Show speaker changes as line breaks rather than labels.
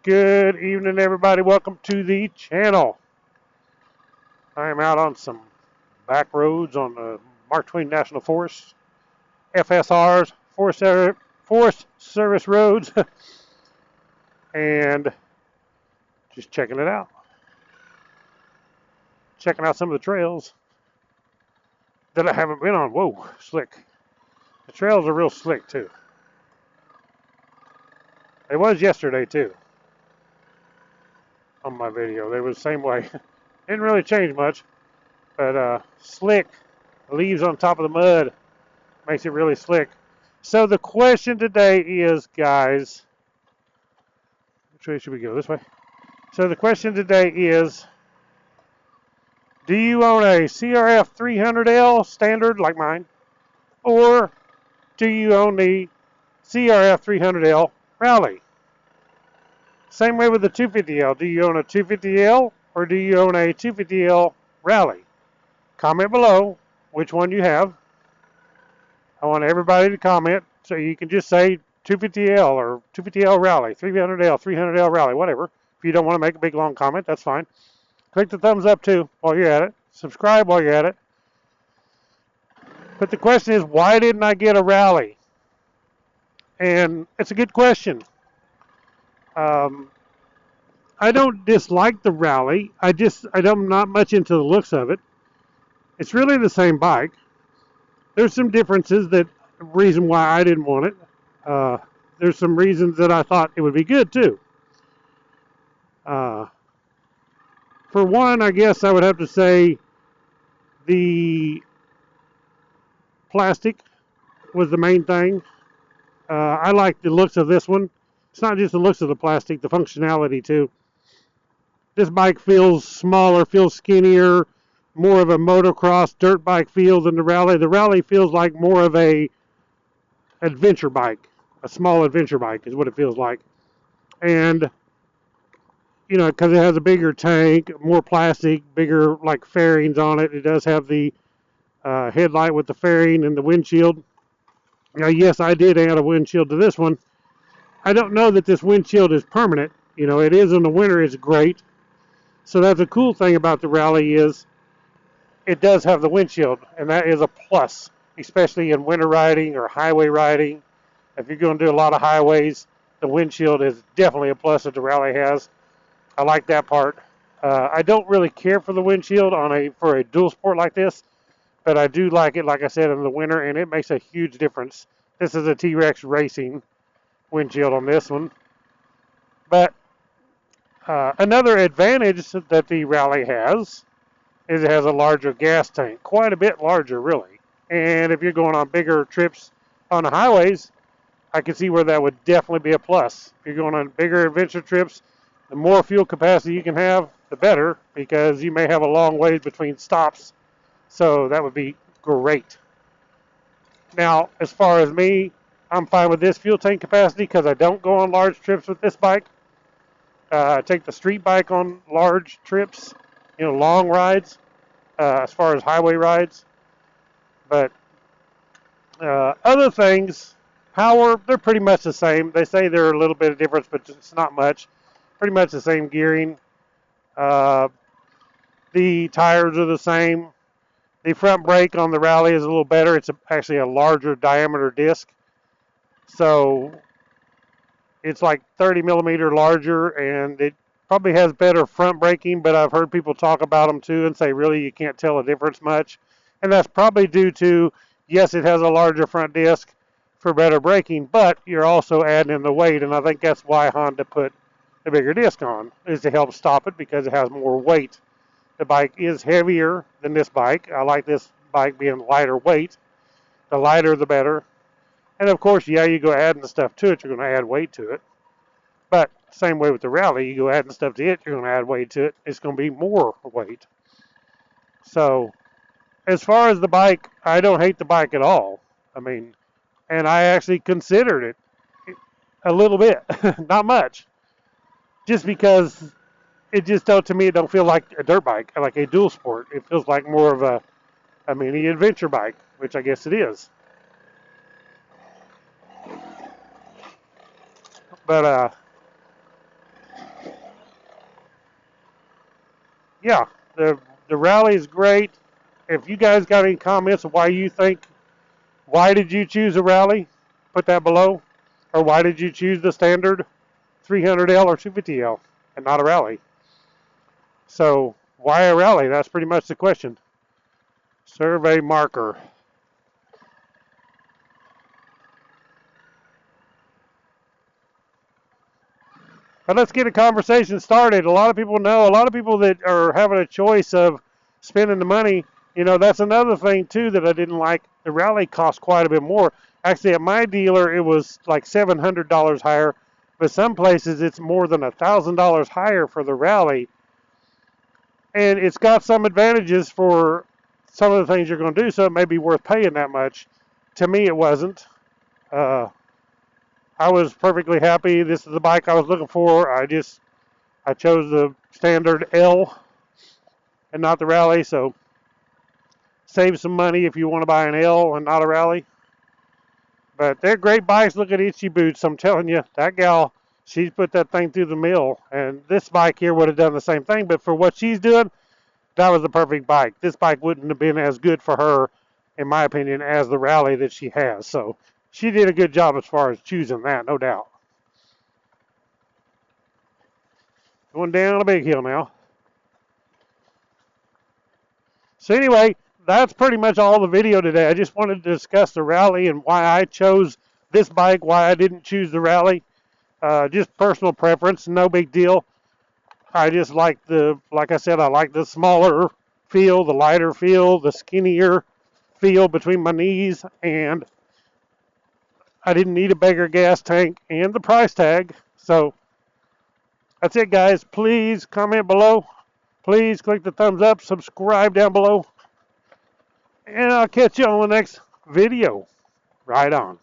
Good evening, everybody. Welcome to the channel. I am out on some back roads on the Mark Twain National Forest, FSRs, Forest Service roads, and just checking it out. Checking out some of the trails that I haven't been on. Whoa, slick. The trails are real slick, too. It was yesterday, too, on my video. They were the same way. Didn't really change much, but slick. Leaves on top of the mud makes it really slick. So the question today is, guys, which way should we go? This way? So the question today is, do you own a CRF300L standard like mine, or do you own the CRF300L Rally? Same way with the 250L. Do you own a 250L or do you own a 250L Rally? Comment below which one you have. I want everybody to comment, so you can just say 250L or 250L Rally, 300L, 300L Rally, whatever. If you don't want to make a big long comment, that's fine. Click the thumbs up too while you're at it. Subscribe while you're at it. But the question is, why didn't I get a Rally? And it's a good question. I don't dislike the Rally. I'm not much into the looks of it. It's really the same bike. There's some differences that reason why I didn't want it. There's some reasons that I thought it would be good too. For one, I guess I would have to say the plastic was the main thing. I like the looks of this one. It's not just the looks of the plastic, the functionality too. This bike feels smaller, feels skinnier, more of a motocross dirt bike feel than the Rally. The Rally feels like more of a adventure bike, a small adventure bike is what it feels like. And, you know, because it has a bigger tank, more plastic, bigger like fairings on it. It does have the headlight with the fairing and the windshield. Now, yes, I did add a windshield to this one. I don't know that this windshield is permanent. You know, it is in the winter, it's great. So that's a cool thing about the Rally is it does have the windshield, and that is a plus, especially in winter riding or highway riding. If you're going to do a lot of highways, the windshield is definitely a plus that the Rally has. I like that part. I don't really care for the windshield for a dual sport like this, but I do like it, like I said, in the winter, and it makes a huge difference. This is a T-Rex Racing windshield on this one. But another advantage that the Rally has is it has a larger gas tank, quite a bit larger, really. And if you're going on bigger trips on the highways, I can see where that would definitely be a plus. If you're going on bigger adventure trips, the more fuel capacity you can have, the better, because you may have a long ways between stops. So that would be great. Now, as far as me, I'm fine with this fuel tank capacity because I don't go on large trips with this bike. I take the street bike on large trips, you know, long rides, as far as highway rides. But other things, power, they're pretty much the same. They say they're a little bit of difference, but it's not much. Pretty much the same gearing. The tires are the same. The front brake on the Rally is a little better. It's actually a larger diameter disc. So it's like 30 millimeter larger, and it probably has better front braking, but I've heard people talk about them too and say really you can't tell a difference much. And that's probably due to, yes, it has a larger front disc for better braking, but you're also adding in the weight, and I think that's why Honda put the bigger disc on, is to help stop it because it has more weight. The bike is heavier than this bike. I like this bike being lighter weight. The lighter, the better. And of course, yeah, you go adding stuff to it, you're going to add weight to it. But same way with the Rally, you go adding stuff to it, you're going to add weight to it. It's going to be more weight. So, as far as the bike, I don't hate the bike at all. I mean, and I actually considered it a little bit, not much, just because it just to me, it don't feel like a dirt bike, like a dual sport. It feels like more of a mini adventure bike, which I guess it is. But yeah, the rally is great. If you guys got any comments of why did you choose a rally, put that below. Or why did you choose the standard 300L or 250L and not a rally? So why a rally? That's pretty much the question. Survey marker. But let's get a conversation started. A lot of people that are having a choice of spending the money. You know, that's another thing too that I didn't like. The rally cost quite a bit more. Actually, at my dealer, it was like $700 higher, but some places it's more than $1,000 higher for the rally. And it's got some advantages for some of the things you're going to do, so it may be worth paying that much. To me, it wasn't. I was perfectly happy. This is the bike I was looking for. I chose the standard L and not the rally, so save some money if you want to buy an L and not a rally. But they're great bikes. Look at Itchy Boots. I'm telling you, that gal, she's put that thing through the mill. And this bike here would have done the same thing. But for what she's doing, that was the perfect bike. This bike wouldn't have been as good for her, in my opinion, as the rally that she has. So she did a good job as far as choosing that, no doubt. Going down a big hill now. So anyway, that's pretty much all the video today. I just wanted to discuss the rally and why I chose this bike, why I didn't choose the rally. Just personal preference, no big deal. I just like like I said, I like the smaller feel, the lighter feel, the skinnier feel between my knees, and I didn't need a bigger gas tank and the price tag. So that's it, guys. Please comment below. Please click the thumbs up, subscribe down below, and I'll catch you on the next video. Right on.